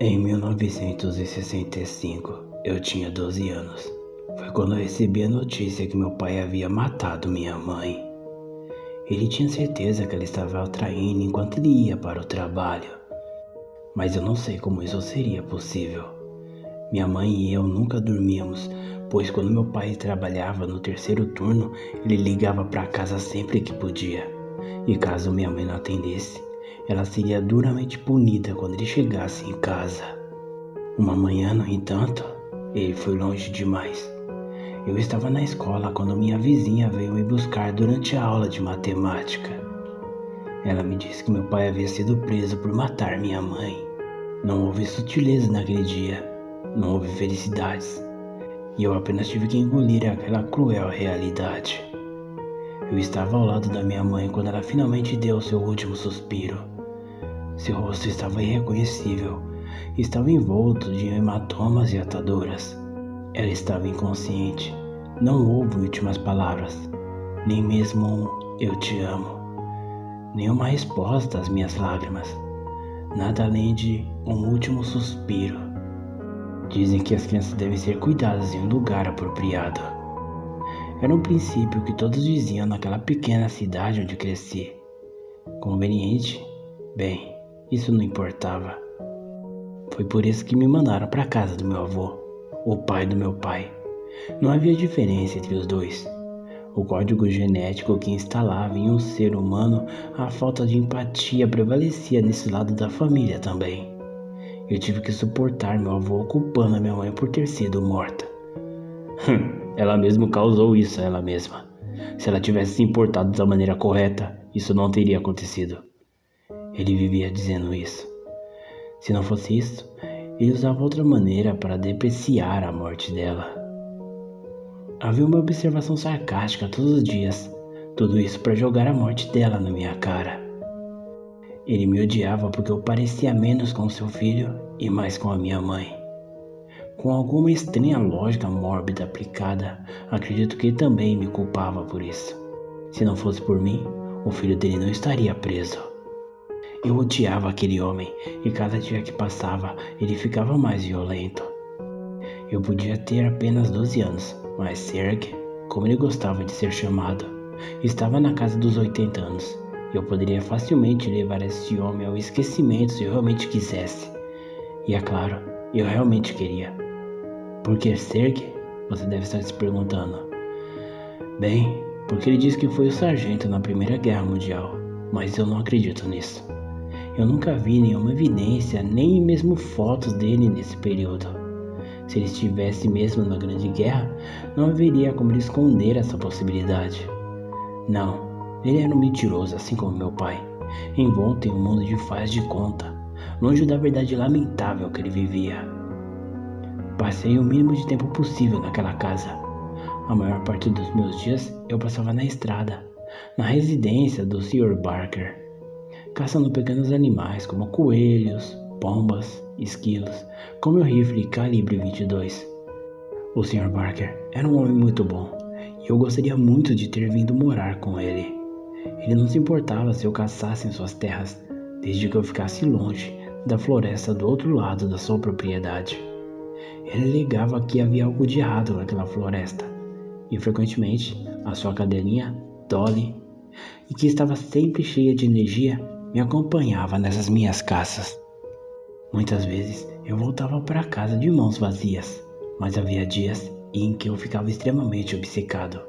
Em 1965, eu tinha 12 anos. Foi quando eu recebi a notícia que meu pai havia matado minha mãe. Ele tinha certeza que ela estava a traindo enquanto ele ia para o trabalho. Mas eu não sei como isso seria possível. Minha mãe e eu nunca dormíamos, pois quando meu pai trabalhava no terceiro turno, ele ligava para casa sempre que podia. E caso minha mãe não atendesse, ela seria duramente punida quando ele chegasse em casa. Uma manhã, no entanto, ele foi longe demais. Eu estava na escola quando minha vizinha veio me buscar durante a aula de matemática. Ela me disse que meu pai havia sido preso por matar minha mãe. Não houve sutileza naquele dia, não houve felicidades, e eu apenas tive que engolir aquela cruel realidade. Eu estava ao lado da minha mãe quando ela finalmente deu seu último suspiro. Seu rosto estava irreconhecível, estava envolto de hematomas e ataduras. Ela estava inconsciente. Não houve últimas palavras, nem mesmo um "eu te amo", nenhuma resposta às minhas lágrimas, nada além de um último suspiro. Dizem que as crianças devem ser cuidadas em um lugar apropriado. Era um princípio que todos diziam naquela pequena cidade onde cresci. Conveniente? Bem, isso não importava. Foi por isso que me mandaram para a casa do meu avô, o pai do meu pai. Não havia diferença entre os dois. O código genético que instalava em um ser humano a falta de empatia prevalecia nesse lado da família também. Eu tive que suportar meu avô culpando a minha mãe por ter sido morta. Ela mesmo causou isso a ela mesma. Se ela tivesse se importado da maneira correta, isso não teria acontecido. Ele vivia dizendo isso. Se não fosse isso, ele usava outra maneira para depreciar a morte dela. Havia uma observação sarcástica todos os dias, tudo isso para jogar a morte dela na minha cara. Ele me odiava porque eu parecia menos com seu filho e mais com a minha mãe. Com alguma estranha lógica mórbida aplicada, acredito que ele também me culpava por isso. Se não fosse por mim, o filho dele não estaria preso. Eu odiava aquele homem e cada dia que passava, ele ficava mais violento. Eu podia ter apenas 12 anos, mas Serge, como ele gostava de ser chamado, estava na casa dos 80 anos. Eu poderia facilmente levar esse homem ao esquecimento se eu realmente quisesse. E é claro, eu realmente queria. Por que Serge? Você deve estar se perguntando. Bem, porque ele disse que foi o sargento na Primeira Guerra Mundial, mas eu não acredito nisso. Eu nunca vi nenhuma evidência, nem mesmo fotos dele nesse período. Se ele estivesse mesmo na Grande Guerra, não haveria como ele esconder essa possibilidade. Não, ele era um mentiroso, assim como meu pai, envolto em um mundo de faz de conta, longe da verdade lamentável que ele vivia. Passei o mínimo de tempo possível naquela casa. A maior parte dos meus dias eu passava na estrada, na residência do Sr. Barker, caçando pequenos animais como coelhos, pombas, esquilos, com meu rifle calibre 22. O Sr. Barker era um homem muito bom e eu gostaria muito de ter vindo morar com ele. Ele não se importava se eu caçasse em suas terras, desde que eu ficasse longe da floresta do outro lado da sua propriedade. Ele alegava que havia algo de errado naquela floresta e frequentemente a sua cadelinha, Dolly, e que estava sempre cheia de energia, me acompanhava nessas minhas caças. Muitas vezes eu voltava para casa de mãos vazias, mas havia dias em que eu ficava extremamente obcecado,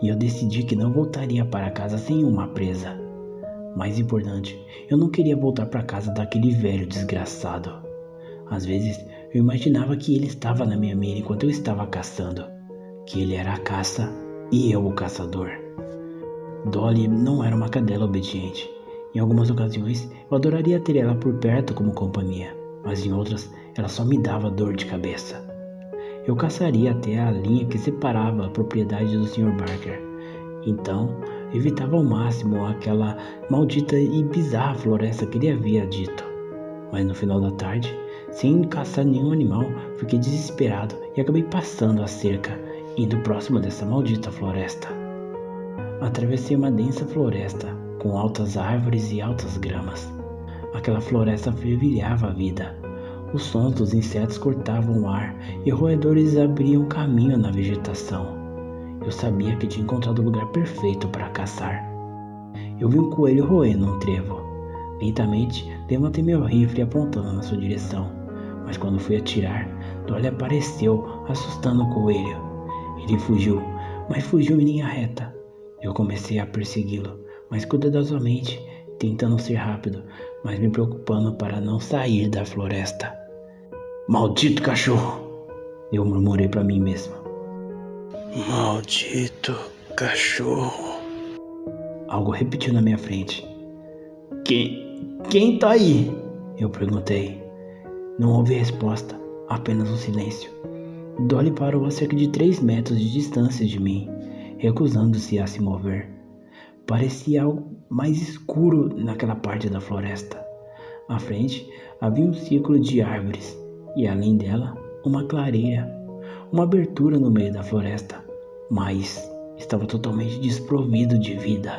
e eu decidi que não voltaria para casa sem uma presa. Mais importante, eu não queria voltar para casa daquele velho desgraçado. Às vezes eu imaginava que ele estava na minha mira enquanto eu estava caçando, que ele era a caça e eu o caçador. Dolly não era uma cadela obediente. Em algumas ocasiões, eu adoraria ter ela por perto como companhia, mas em outras, ela só me dava dor de cabeça. Eu caçaria até a linha que separava a propriedade do Sr. Barker. Então, evitava ao máximo aquela maldita e bizarra floresta que ele havia dito. Mas no final da tarde, sem caçar nenhum animal, fiquei desesperado e acabei passando a cerca, indo próximo dessa maldita floresta. Atravessei uma densa floresta, com altas árvores e altas gramas. Aquela floresta fervilhava a vida. Os sons dos insetos cortavam o ar e roedores abriam caminho na vegetação. Eu sabia que tinha encontrado o lugar perfeito para caçar. Eu vi um coelho roendo um trevo. Lentamente, levantei meu rifle apontando na sua direção, mas quando fui atirar, Dolly apareceu, assustando o coelho. Ele fugiu, mas fugiu em linha reta. Eu comecei a persegui-lo, mas cuidadosamente, tentando ser rápido, mas me preocupando para não sair da floresta. Maldito cachorro! Eu murmurei para mim mesmo. Maldito cachorro! Algo repetiu na minha frente. Quem tá aí? Eu perguntei. Não houve resposta, apenas um silêncio. Dolly parou a cerca de 3 metros de distância de mim, recusando-se a se mover. Parecia algo mais escuro naquela parte da floresta. À frente havia um círculo de árvores e além dela uma clareira, uma abertura no meio da floresta, mas estava totalmente desprovido de vida.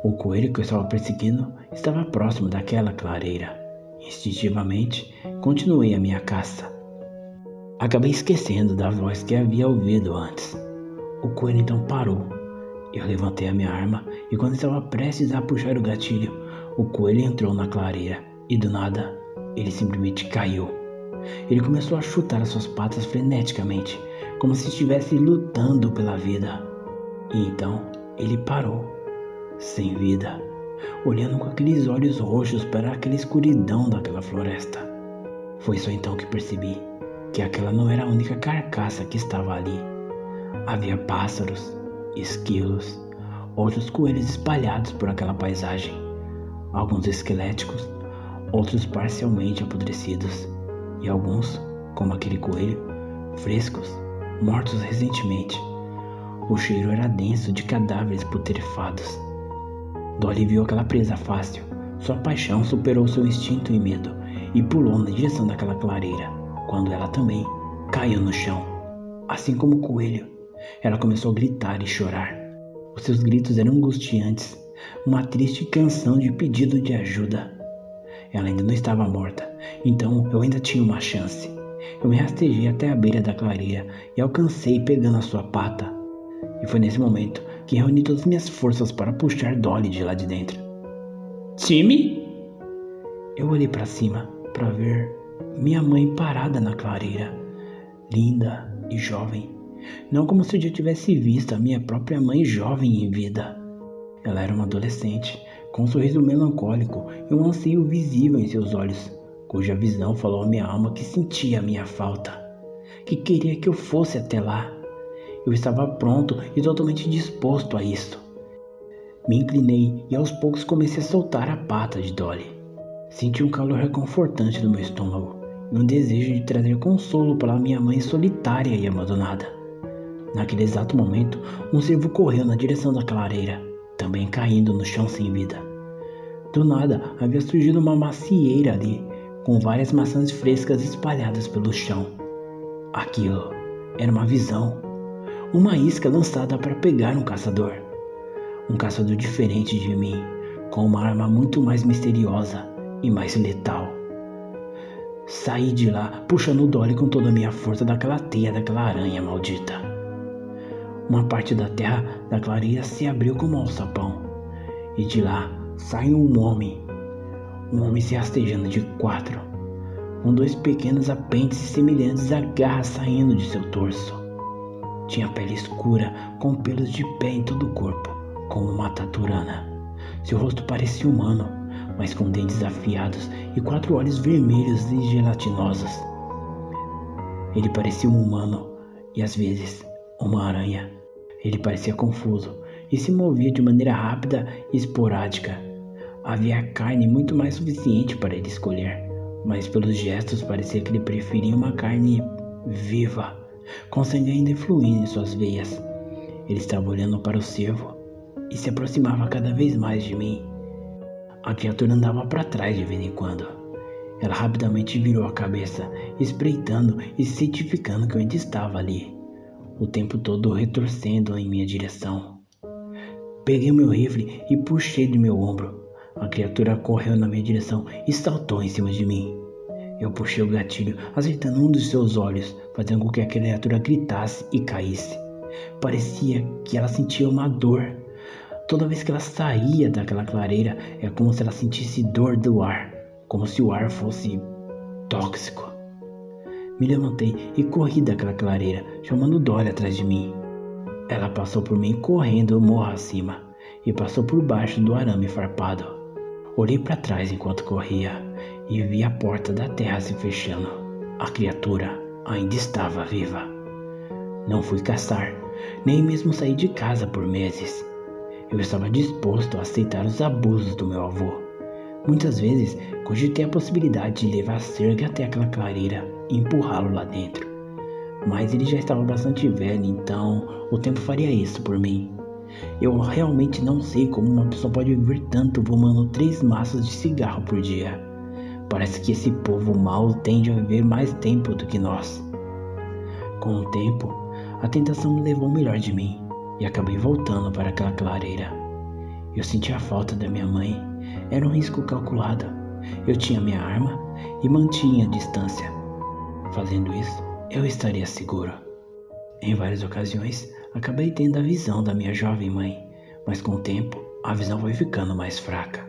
O coelho que eu estava perseguindo estava próximo daquela clareira. Instintivamente, continuei a minha caça. Acabei esquecendo da voz que havia ouvido antes. O coelho então parou. Eu levantei a minha arma e quando estava prestes a puxar o gatilho, o coelho entrou na clareira e do nada, ele simplesmente caiu. Ele começou a chutar as suas patas freneticamente, como se estivesse lutando pela vida. E então, ele parou, sem vida, olhando com aqueles olhos roxos para aquela escuridão daquela floresta. Foi só então que percebi que aquela não era a única carcaça que estava ali. Havia pássaros, esquilos, outros coelhos espalhados por aquela paisagem, alguns esqueléticos, outros parcialmente apodrecidos, e alguns, como aquele coelho, frescos, mortos recentemente. O cheiro era denso de cadáveres putrefados. Dolly viu aquela presa fácil. Sua paixão superou seu instinto e medo e pulou na direção daquela clareira, quando ela também caiu no chão. Assim como o coelho, ela começou a gritar e chorar. Os seus gritos eram angustiantes, uma triste canção de pedido de ajuda. Ela ainda não estava morta, então eu ainda tinha uma chance. Eu me rastejei até a beira da clareira e alcancei pegando a sua pata. E foi nesse momento que reuni todas as minhas forças para puxar Dolly de lá de dentro. Timmy? Eu olhei para cima para ver minha mãe parada na clareira, linda e jovem. Não como se eu já tivesse visto a minha própria mãe jovem em vida. Ela era uma adolescente, com um sorriso melancólico e um anseio visível em seus olhos, cuja visão falou à minha alma que sentia a minha falta, que queria que eu fosse até lá. Eu estava pronto e totalmente disposto a isso. Me inclinei e aos poucos comecei a soltar a pata de Dolly. Senti um calor reconfortante no meu estômago e um desejo de trazer consolo para minha mãe solitária e abandonada. Naquele exato momento, um cervo correu na direção da clareira, também caindo no chão sem vida. Do nada, havia surgido uma macieira ali, com várias maçãs frescas espalhadas pelo chão. Aquilo era uma visão. Uma isca lançada para pegar um caçador diferente de mim, com uma arma muito mais misteriosa e mais letal. Saí de lá, puxando o Dolly com toda a minha força daquela teia daquela aranha maldita. Uma parte da terra da clareira se abriu como um alçapão, e de lá saiu um homem se rastejando de 4, com 2 pequenos apêndices semelhantes a garras saindo de seu torso. Tinha pele escura, com pelos de pé em todo o corpo, como uma taturana. Seu rosto parecia humano, mas com dentes afiados e 4 olhos vermelhos e gelatinosos. Ele parecia um humano e às vezes uma aranha. Ele parecia confuso e se movia de maneira rápida e esporádica. Havia carne muito mais suficiente para ele escolher, mas pelos gestos parecia que ele preferia uma carne viva, com sangue ainda fluindo em suas veias. Ele estava olhando para o cervo e se aproximava cada vez mais de mim. A criatura andava para trás de vez em quando. Ela rapidamente virou a cabeça, espreitando e certificando que eu ainda estava ali, o tempo todo retorcendo em minha direção. Peguei meu rifle e puxei do meu ombro. A criatura correu na minha direção e saltou em cima de mim. Eu puxei o gatilho, acertando um dos seus olhos, fazendo com que a criatura gritasse e caísse. Parecia que ela sentia uma dor. Toda vez que ela saía daquela clareira, é como se ela sentisse dor do ar, como se o ar fosse tóxico. Me levantei e corri daquela clareira, chamando Dolly atrás de mim. Ela passou por mim correndo morro acima e passou por baixo do arame farpado. Olhei para trás enquanto corria e vi a porta da terra se fechando. A criatura ainda estava viva. Não fui caçar, nem mesmo sair de casa por meses. Eu estava disposto a aceitar os abusos do meu avô. Muitas vezes cogitei a possibilidade de levar Serg até aquela clareira e empurrá-lo lá dentro. Mas ele já estava bastante velho, então o tempo faria isso por mim. Eu realmente não sei como uma pessoa pode viver tanto fumando 3 maços de cigarro por dia. Parece que esse povo mau tende a viver mais tempo do que nós. Com o tempo, a tentação me levou ao melhor de mim e acabei voltando para aquela clareira. Eu sentia a falta da minha mãe. Era um risco calculado. Eu tinha minha arma e mantinha a distância. Fazendo isso, eu estaria seguro. Em várias ocasiões, acabei tendo a visão da minha jovem mãe, mas com o tempo, a visão foi ficando mais fraca.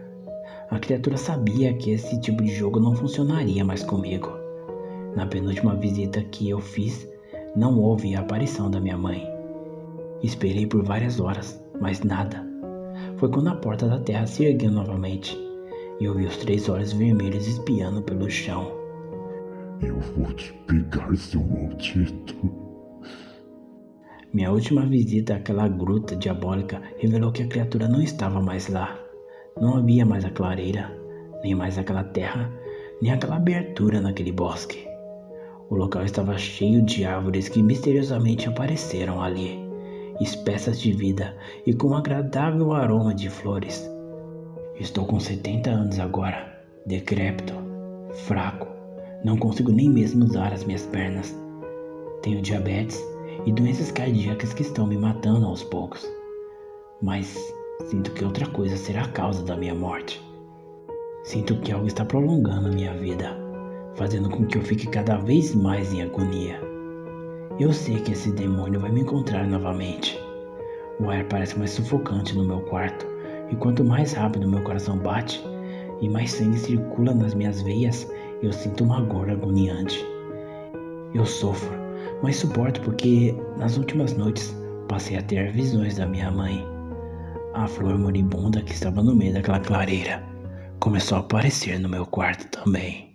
A criatura sabia que esse tipo de jogo não funcionaria mais comigo. Na penúltima visita que eu fiz, não houve a aparição da minha mãe. Esperei por várias horas, mas nada. Foi quando a porta da terra se ergueu novamente e eu vi os 3 olhos vermelhos espiando pelo chão. Eu vou te pegar, seu maldito. Minha última visita àquela gruta diabólica revelou que a criatura não estava mais lá. Não havia mais a clareira, nem mais aquela terra, nem aquela abertura naquele bosque. O local estava cheio de árvores que misteriosamente apareceram ali, espessas de vida e com um agradável aroma de flores. Estou com 70 anos agora, decrépito, fraco, não consigo nem mesmo usar as minhas pernas. Tenho diabetes e doenças cardíacas que estão me matando aos poucos. Mas sinto que outra coisa será a causa da minha morte. Sinto que algo está prolongando a minha vida, fazendo com que eu fique cada vez mais em agonia. Eu sei que esse demônio vai me encontrar novamente. O ar parece mais sufocante no meu quarto, e quanto mais rápido meu coração bate e mais sangue circula nas minhas veias, eu sinto uma dor agoniante. Eu sofro, mas suporto porque nas últimas noites passei a ter visões da minha mãe. A flor moribunda que estava no meio daquela clareira começou a aparecer no meu quarto também.